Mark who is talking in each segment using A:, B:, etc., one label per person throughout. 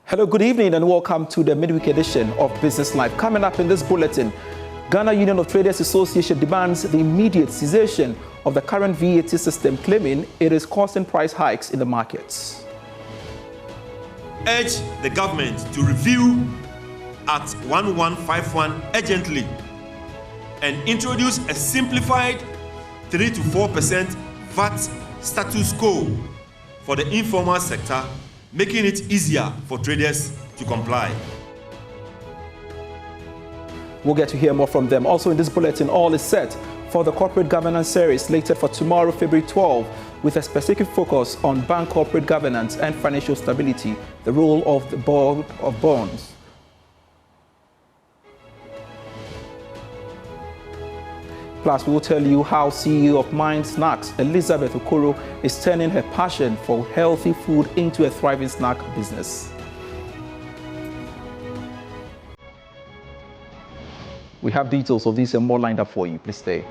A: Hello, good evening, and welcome to the midweek edition of Business Live. Coming up in this bulletin, Ghana Union of Traders Association demands the immediate cessation of the current VAT system, claiming it is causing price hikes in the markets.
B: Urge the government to review Act 1151 urgently and introduce a simplified 3 to 4% VAT status quo for the informal sector, making it easier for traders to comply.
A: We'll get to hear more from them. Also in this bulletin, all is set for the corporate governance series slated for tomorrow, February 12, with a specific focus on bank corporate governance and financial stability, the role of the board of bonds. Plus, we will tell you how CEO of Mind Snacks, Elizabeth Okoro, is turning her passion for healthy food into a thriving snack business. We have details of this and more lined up for you. Please stay.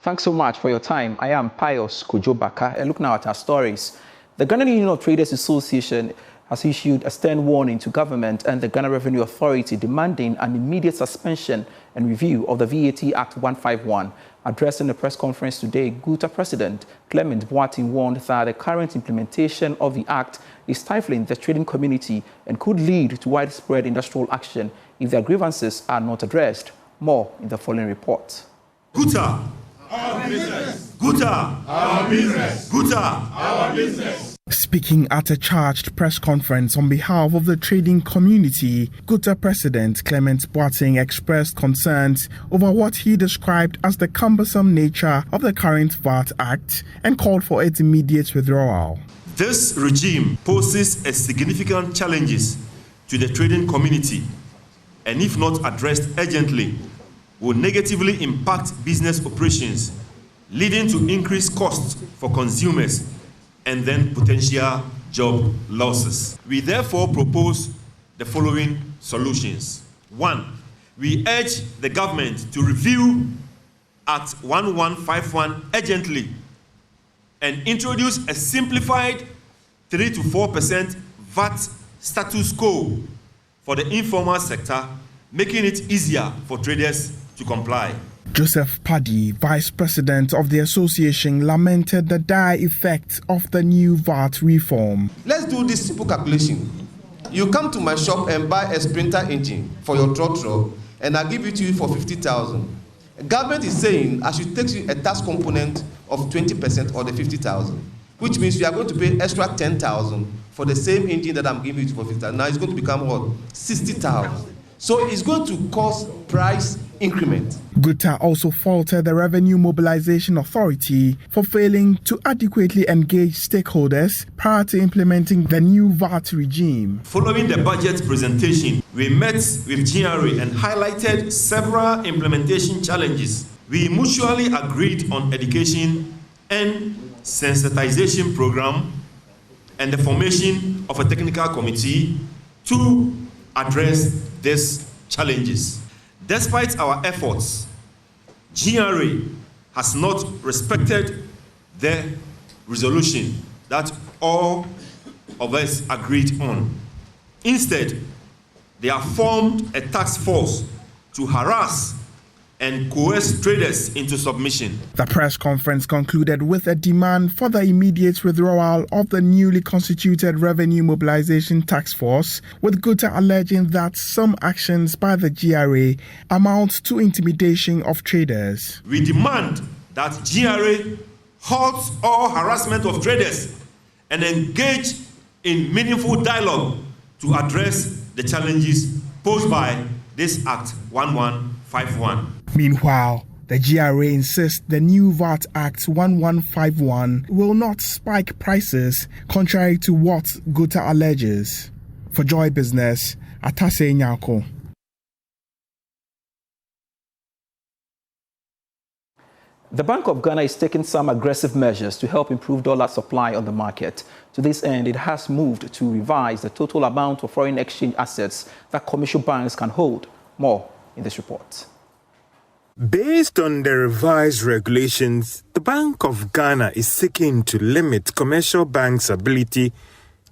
A: Thanks so much for your time. I am Pius Kojobaka, and look now at our stories. The Ghana Union of Traders Association has issued a stern warning to government and the Ghana Revenue Authority demanding an immediate suspension and review of the VAT Act 151. Addressing a press conference today, GUTA President Clement Boateng warned that the current implementation of the Act is stifling the trading community and could lead to widespread industrial action if their grievances are not addressed. More in the following report.
B: GUTA! Our business. GUTA. Our business. GUTA. Our business.
C: Speaking at a charged press conference on behalf of the trading community, GUTA President Clement Boateng expressed concerns over what he described as the cumbersome nature of the current VAT Act and called for its immediate withdrawal.
B: This regime poses a significant challenges to the trading community, and if not addressed urgently, will negatively impact business operations, leading to increased costs for consumers and then potential job losses. We therefore propose the following solutions. 1. We urge the government to review Act 1151 urgently and introduce a simplified 3 to 4% VAT status quo for the informal sector, making it easier for traders to comply.
C: Joseph Paddy, Vice President of the association, lamented the dire effect of the new VAT reform.
D: Let's do this simple calculation. You come to my shop and buy a Sprinter engine for your truck, and I give it to you for 50,000. The government is saying I should take you a tax component of 20% or the 50,000, which means you are going to pay extra 10,000 for the same engine that I'm giving you for 50,000. Now it's going to become what? 60,000. So it's going to cause price increment.
C: GUTA also faulted the Revenue Mobilization Authority for failing to adequately engage stakeholders prior to implementing the new VAT regime.
B: Following the budget presentation, we met with GRA and highlighted several implementation challenges. We mutually agreed on education and sensitization program and the formation of a technical committee to address these challenges. Despite our efforts, GRA has not respected the resolution that all of us agreed on. Instead, they have formed a task force to harass and coerce traders into submission.
C: The press conference concluded with a demand for the immediate withdrawal of the newly constituted Revenue Mobilization Task Force, with Gutta alleging that some actions by the GRA amount to intimidation of traders.
B: We demand that GRA halts all harassment of traders and engage in meaningful dialogue to address the challenges posed by this Act 1151.
C: Meanwhile, the GRA insists the new VAT Act 1151 will not spike prices, contrary to what Gutta alleges. For Joy Business, Atase Nyako.
A: The Bank of Ghana is taking some aggressive measures to help improve dollar supply on the market. To this end, it has moved to revise the total amount of foreign exchange assets that commercial banks can hold. More in this report.
E: Based on the revised regulations, the Bank of Ghana is seeking to limit commercial banks' ability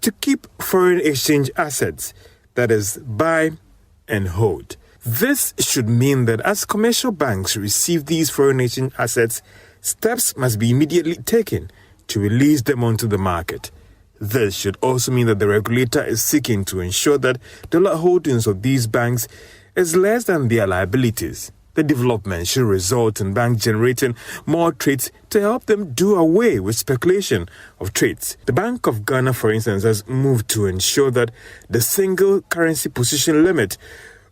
E: to keep foreign exchange assets, that is, buy and hold. This should mean that as commercial banks receive these foreign exchange assets, steps must be immediately taken to release them onto the market. This should also mean that the regulator is seeking to ensure that dollar holdings of these banks is less than their liabilities. The development should result in banks generating more trades to help them do away with speculation of trades. The Bank of Ghana, for instance, has moved to ensure that the single currency position limit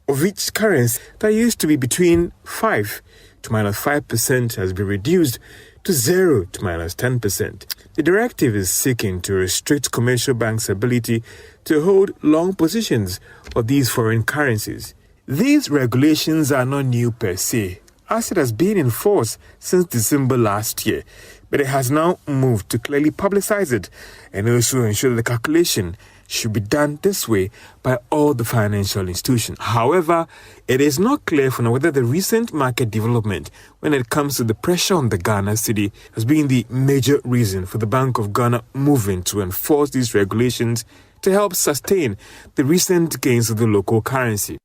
E: of each currency that used to be between 5 to -5% has been reduced to 0 to -10%. The directive is seeking to restrict commercial banks' ability to hold long positions of these foreign currencies. These regulations are not new per se, as it has been in force since December last year, but it has now moved to clearly publicize it and also ensure that the calculation should be done this way by all the financial institutions. However, it is not clear for now whether the recent market development when it comes to the pressure on the Ghana cedi has been the major reason for the Bank of Ghana moving to enforce these regulations to help sustain the recent gains of the local currency.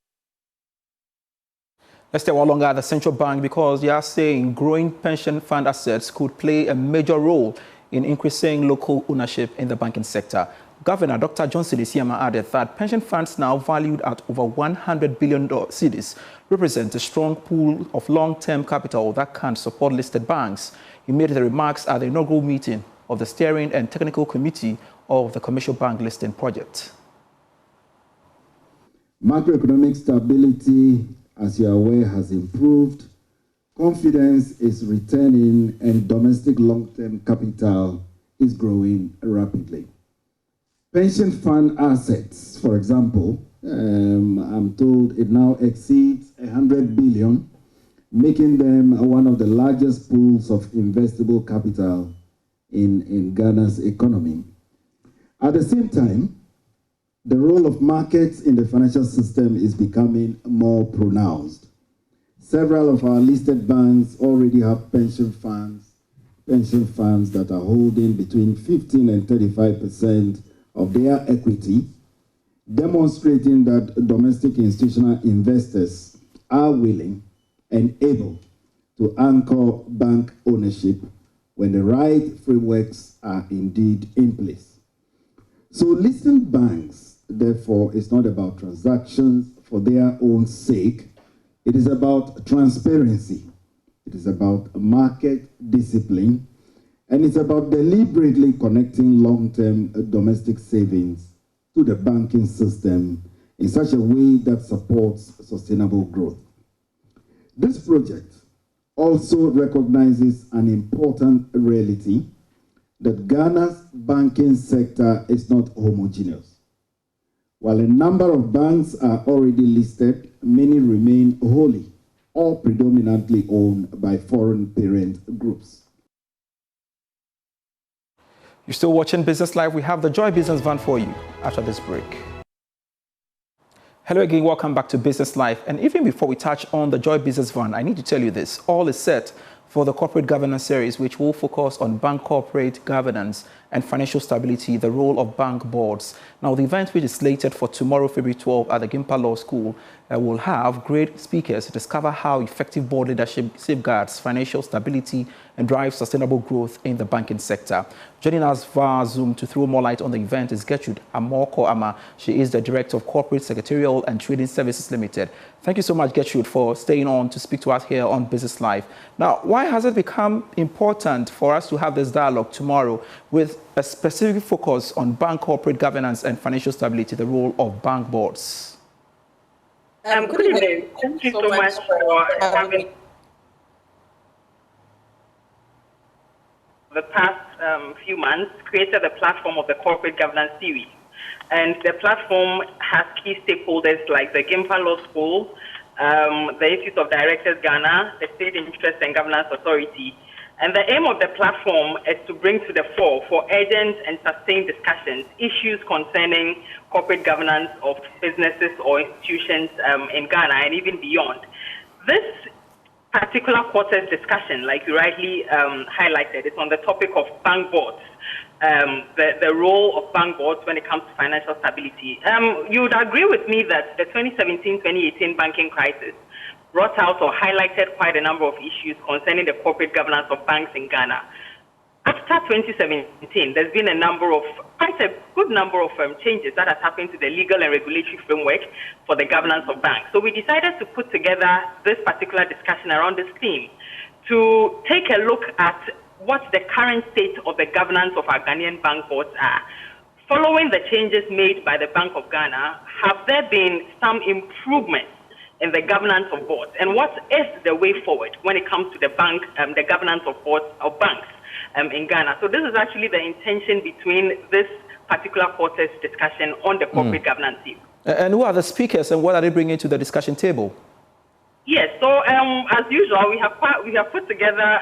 A: Let's stay a while longer at the central bank because they are saying growing pension fund assets could play a major role in increasing local ownership in the banking sector. Governor Dr. Johnson Isiama added that pension funds now valued at over 100 billion cedis represent a strong pool of long-term capital that can support listed banks. He made the remarks at the inaugural meeting of the Steering and Technical Committee of the Commercial Bank Listing Project.
F: Macroeconomic stability, as you are aware, has improved. Confidence is returning and domestic long-term capital is growing rapidly. Pension fund assets, for example, I'm told it now exceeds 100 billion, making them one of the largest pools of investable capital in Ghana's economy. At the same time, the role of markets in the financial system is becoming more pronounced. Several of our listed banks already have pension funds that are holding between 15 and 35% of their equity, demonstrating that domestic institutional investors are willing and able to anchor bank ownership when the right frameworks are indeed in place. So listing banks, therefore, is not about transactions for their own sake. It is about transparency. It is about market discipline. And it's about deliberately connecting long-term domestic savings to the banking system in such a way that supports sustainable growth. This project also recognizes an important reality that Ghana's banking sector is not homogeneous. While a number of banks are already listed, many remain wholly or predominantly owned by foreign parent groups.
A: You're still watching Business Live. We have the Joy Business van for you after this break. Hello again, welcome back to Business Live. And even before we touch on the Joy Business van, I need to tell you this. All is set for the Corporate Governance Series, which will focus on bank corporate governance and financial stability, the role of bank boards. Now, the event, which is slated for tomorrow, February 12, at the Gimpa Law School, will have great speakers to discover how effective board leadership safeguards financial stability and drives sustainable growth in the banking sector. Joining us via Zoom to throw more light on the event is Gertrude Amoko-Ama. She is the Director of Corporate Secretarial and Trading Services Limited. Thank you so much, Gertrude, for staying on to speak to us here on Business Live. Now, why has it become important for us to have this dialogue tomorrow with a specific focus on bank corporate governance and financial stability, the role of bank boards?
G: Good evening. Thank you so much for having the past few months created a platform of the corporate governance series. And the platform has key stakeholders like the Gimpa Law School, the Institute of Directors Ghana, the State Interest and Governance Authority. And the aim of the platform is to bring to the fore for urgent and sustained discussions issues concerning corporate governance of businesses or institutions in Ghana and even beyond. This particular quarter's discussion, like you rightly highlighted, is on the topic of bank boards, the role of bank boards when it comes to financial stability. You would agree with me that the 2017-2018 banking crisis brought out or highlighted quite a number of issues concerning the corporate governance of banks in Ghana. After 2017, there's been quite a good number of changes that has happened to the legal and regulatory framework for the governance of banks. So we decided to put together this particular discussion around this theme to take a look at what the current state of the governance of our Ghanaian bank boards are. Following the changes made by the Bank of Ghana, have there been some improvements in the governance of boards, and what is the way forward when it comes to the governance of boards of banks in Ghana? So this is actually the intention between this particular quarter's discussion on the corporate governance team.
A: And who are the speakers, and what are they bringing to the discussion table?
G: Yes, so as usual, we have put together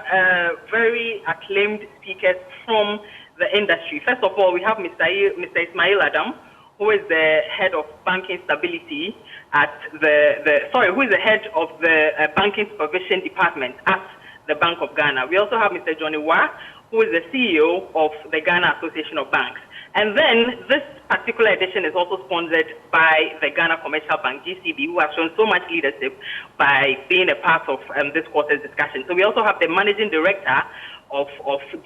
G: very acclaimed speakers from the industry. First of all, we have Mr. Ismail Adam, who is the head of banking stability at who is the head of the banking supervision department at the Bank of Ghana. We also have Mr. Johnny Wah, who is the CEO of the Ghana Association of Banks. And then this particular edition is also sponsored by the Ghana Commercial Bank, GCB, who has shown so much leadership by being a part of this quarter's discussion. So we also have the managing director of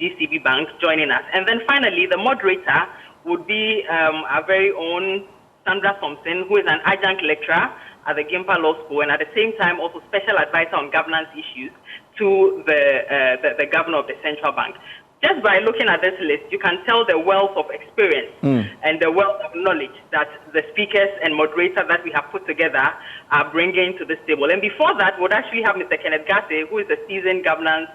G: GCB Bank joining us. And then finally, the moderator would be our very own Sandra Thompson, who is an adjunct lecturer at the Gimpa Law School and at the same time also special advisor on governance issues to the governor of the central bank. Just by looking at this list, you can tell the wealth of experience and the wealth of knowledge that the speakers and moderators that we have put together are bringing to this table. And before that, we'll actually have Mr. Kenneth Gase, who is a seasoned governance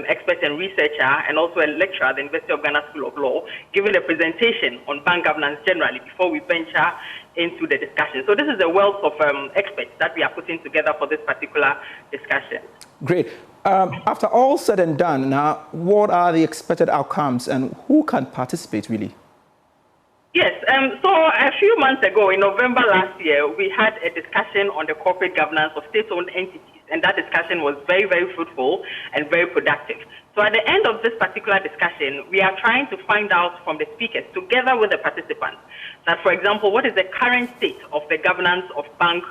G: expert and researcher and also a lecturer at the University of Ghana School of Law, giving a presentation on bank governance generally before we venture into the discussion. So this is a wealth of experts that we are putting together for this particular discussion.
A: Great. After all said and done, now, what are the expected outcomes and who can participate really?
G: Yes, so a few months ago, in November last year, we had a discussion on the corporate governance of state-owned entities, and that discussion was very, very fruitful and very productive. So at the end of this particular discussion, we are trying to find out from the speakers, together with the participants, that, for example, what is the current state of the governance of banks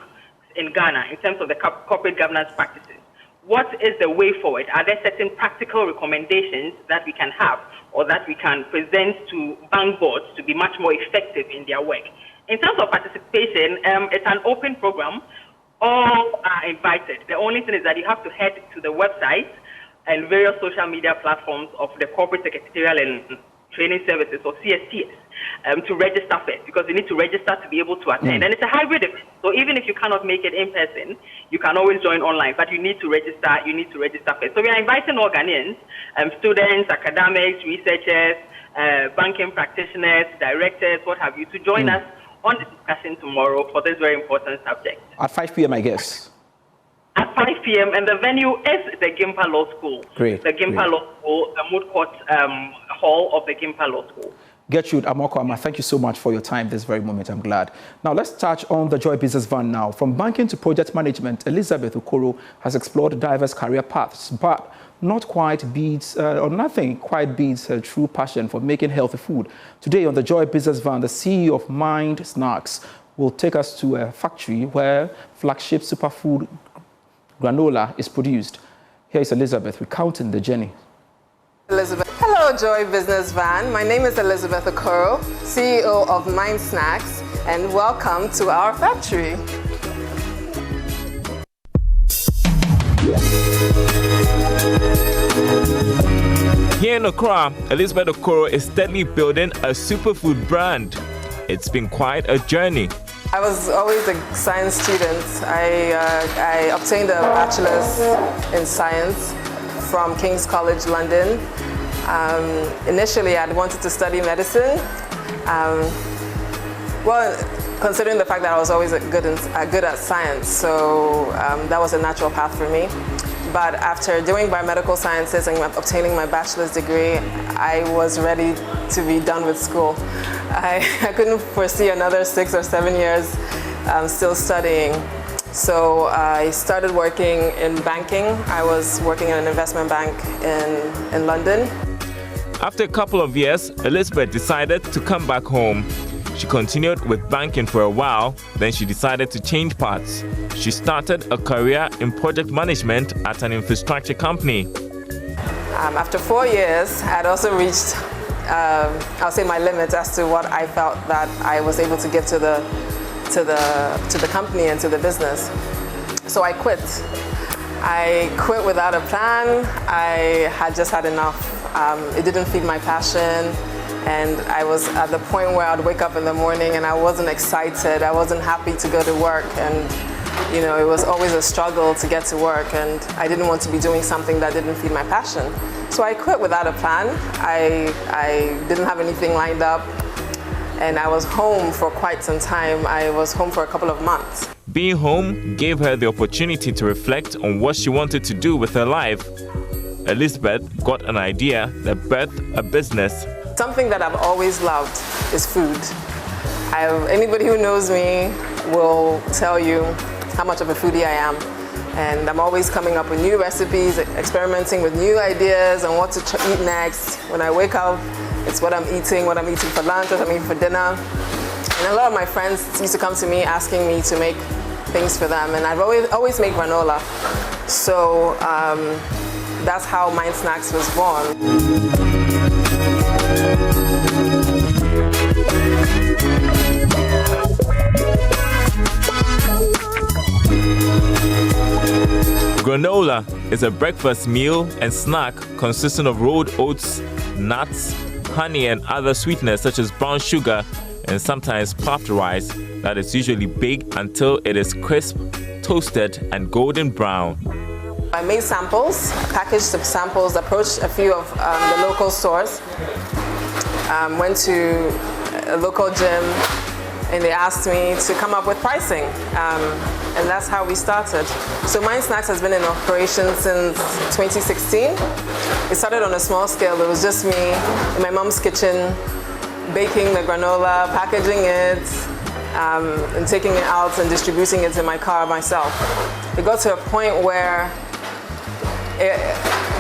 G: in Ghana in terms of the corporate governance practices? What is the way forward? Are there certain practical recommendations that we can have or that we can present to bank boards to be much more effective in their work? In terms of participation, it's an open program. All are invited. The only thing is that you have to head to the website and various social media platforms of the Corporate Secretarial and Training Services, or CSTS, to register first, because you need to register to be able to attend. And it's a hybrid event. So even if you cannot make it in person, you can always join online, but you need to register. You need to register first. So we are inviting all Ghanaians, students, academics, researchers, banking practitioners, directors, what have you, to join us on the discussion tomorrow for this very important subject.
A: At 5 p.m., I guess.
G: At 5 p.m. and the venue is the Gimpa Law School.
A: Great.
G: The Gimpa Law School, the Moot Court Hall of the Gimpa Law School.
A: Gertrude Amokwama, thank you so much for your time this very moment. I'm glad. Now, let's touch on the Joy Business Van now. From banking to project management, Elizabeth Okoro has explored diverse career paths, but nothing quite beats her true passion for making healthy food. Today on the Joy Business Van, the CEO of Mind Snacks will take us to a factory where flagship superfood granola is produced. Here is Elizabeth recounting the journey.
H: Elizabeth. Hello, Joy Business Van. My name is Elizabeth Okoro, CEO of Mind Snacks, and welcome to our factory.
I: Here in Accra, Elizabeth Okoro is steadily building a superfood brand. It's been quite a journey.
H: I was always a science student. I obtained a bachelor's in science from King's College London. Initially, I'd wanted to study medicine. Considering the fact that I was always good at science, so that was a natural path for me. But after doing biomedical sciences and obtaining my bachelor's degree, I was ready to be done with school. I couldn't foresee another 6 or 7 years still studying. So I started working in banking. I was working in an investment bank in London.
I: After a couple of years, Elizabeth decided to come back home. She continued with banking for a while, then she decided to change paths. She started a career in project management at an infrastructure company.
H: After 4 years, I had also reached, I'll say, my limit as to what I felt that I was able to give to the company and to the business. So I quit. I quit without a plan. I had just had enough. It didn't feed my passion. And I was at the point where I'd wake up in the morning and I wasn't excited. I wasn't happy to go to work. And, you know, it was always a struggle to get to work. And I didn't want to be doing something that didn't feed my passion. So I quit without a plan. I didn't have anything lined up. And I was home for quite some time. I was home for a couple of months.
I: Being home gave her the opportunity to reflect on what she wanted to do with her life. Elizabeth got an idea that birthed a business.
H: Something that I've always loved is food. Anybody who knows me will tell you how much of a foodie I am. And I'm always coming up with new recipes, experimenting with new ideas on what to eat next. When I wake up, it's what I'm eating for lunch, what I'm eating for dinner. And a lot of my friends used to come to me asking me to make things for them. And I've always made granola. So that's how Mind Snacks was born.
I: Granola is a breakfast meal and snack consisting of rolled oats, nuts, honey and other sweeteners such as brown sugar and sometimes puffed rice that is usually baked until it is crisp, toasted and golden brown.
H: I made samples, packaged some samples, approached a few of the local stores, went to a local gym, and they asked me to come up with pricing, and that's how we started. So Mind Snacks has been in operation since 2016. It started on a small scale. It was just me in my mom's kitchen, baking the granola, packaging it, and taking it out and distributing it in my car myself. It got to a point where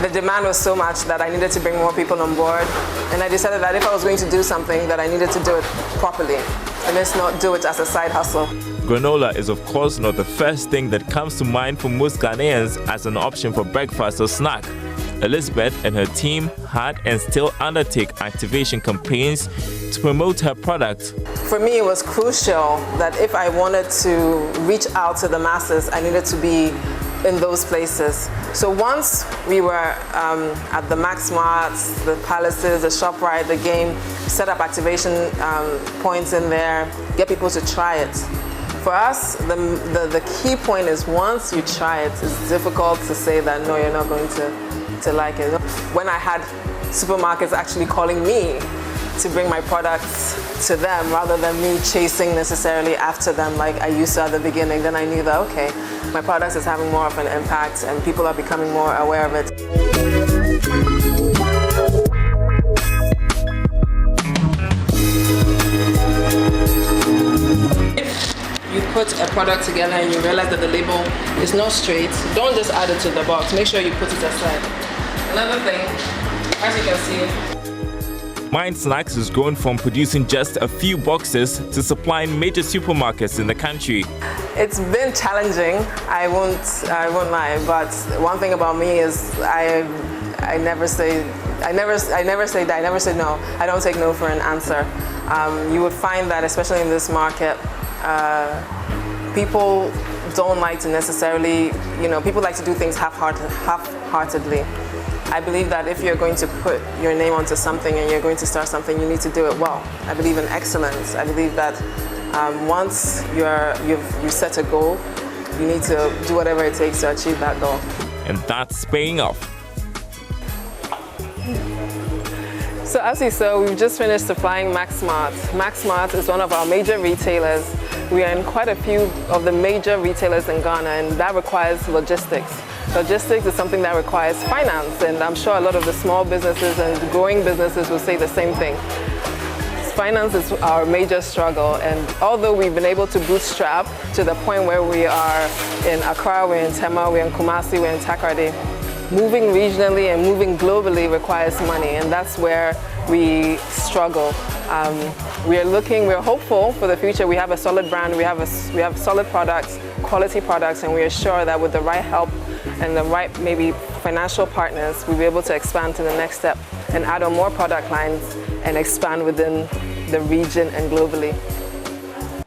H: the demand was so much that I needed to bring more people on board. And I decided that if I was going to do something, that I needed to do it properly. And let's not do it as a side hustle.
I: Granola is of course not the first thing that comes to mind for most Ghanaians as an option for breakfast or snack. Elizabeth and her team had and still undertake activation campaigns to promote her product.
H: For me, it was crucial that if I wanted to reach out to the masses, I needed to be in those places. So once we were at the Max Marts, the Palaces, the ShopRite, the Game, set up activation points in there, get people to try it. For us, the key point is once you try it, it's difficult to say that no, you're not going to like it. When I had supermarkets actually calling me to bring my products to them rather than me chasing necessarily after them like I used to at the beginning, then I knew that, okay, my products is having more of an impact and people are becoming more aware of it. put a product together and you realize that the label is not straight, don't just add it to the box. Make sure you put it aside. Another thing, as you can see,
I: Mind Snacks has grown from producing just a few boxes to supplying major supermarkets in the country.
H: it's been challenging. I won't lie. But one thing about me is I never say no. I don't take no for an answer. You would find that, especially in this market, people don't like to necessarily, people like to do things half-heartedly. I believe that if you're going to put your name onto something and you're going to start something, you need to do it well. I believe in excellence. I believe that once you set a goal, you need to do whatever it takes to achieve that goal.
I: And that's paying off.
H: So as you saw, we've just finished supplying MaxSmart. MaxSmart is one of our major retailers. We are in quite a few of the major retailers in Ghana, and that requires logistics. Logistics is something that requires finance, and I'm sure a lot of the small businesses and growing businesses will say the same thing. Finance is our major struggle, and although we've been able to bootstrap to the point where we are in Accra, we're in Tema, we're in Kumasi, we're in Takoradi, moving regionally and moving globally requires money, and that's where we struggle. We're hopeful for the future. We have a solid brand, we have solid products, quality products, and we are sure that with the right help and the right maybe financial partners, we'll be able to expand to the next step and add on more product lines and expand within the region and globally.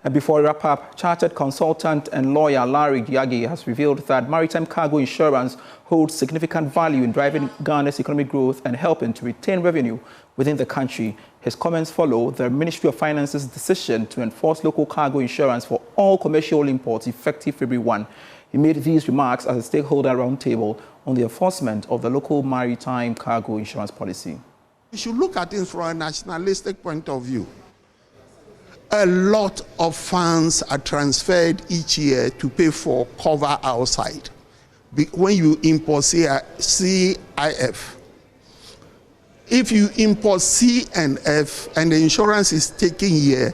A: And before we wrap up, chartered consultant and lawyer Larry Diagi has revealed that maritime cargo insurance holds significant value in driving Ghana's economic growth and helping to retain revenue within the country. His comments follow the Ministry of Finance's decision to enforce local cargo insurance for all commercial imports effective February 1. He made these remarks at a stakeholder roundtable on the enforcement of the local maritime cargo insurance policy.
J: You should look at it from a nationalistic point of view. A lot of funds are transferred each year to pay for cover outside. When you import CIF, if you import C and F and the insurance is taken here,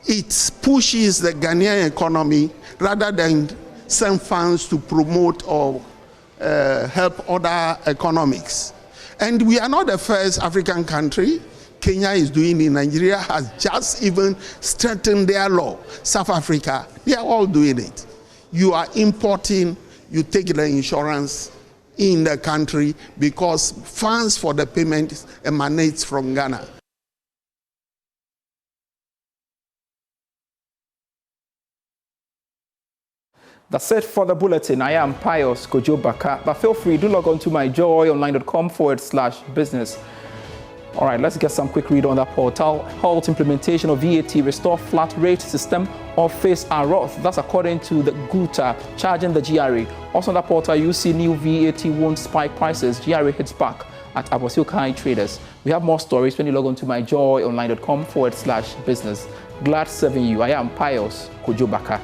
J: it pushes the Ghanaian economy rather than send funds to promote or help other economics. And we are not the first African country. Kenya is doing it. Nigeria has just even strengthened their law. South Africa, they are all doing it. You are importing, you take the insurance in the country because funds for the payment emanates from Ghana.
A: That's it for the bulletin. I am Pius Kojo Baka, but feel free, do log on to myjoyonline.com/business. All right, let's get some quick read on that portal. Halt implementation of VAT, restore flat rate system, or face arrow. That's according to the GUTA, charging the GRA. Also on that portal, you see new VAT won't spike prices. GRA hits back at Abosiokai traders. We have more stories when you log on to myjoyonline.com/business. Glad serving you. I am Pius Kojo Baka.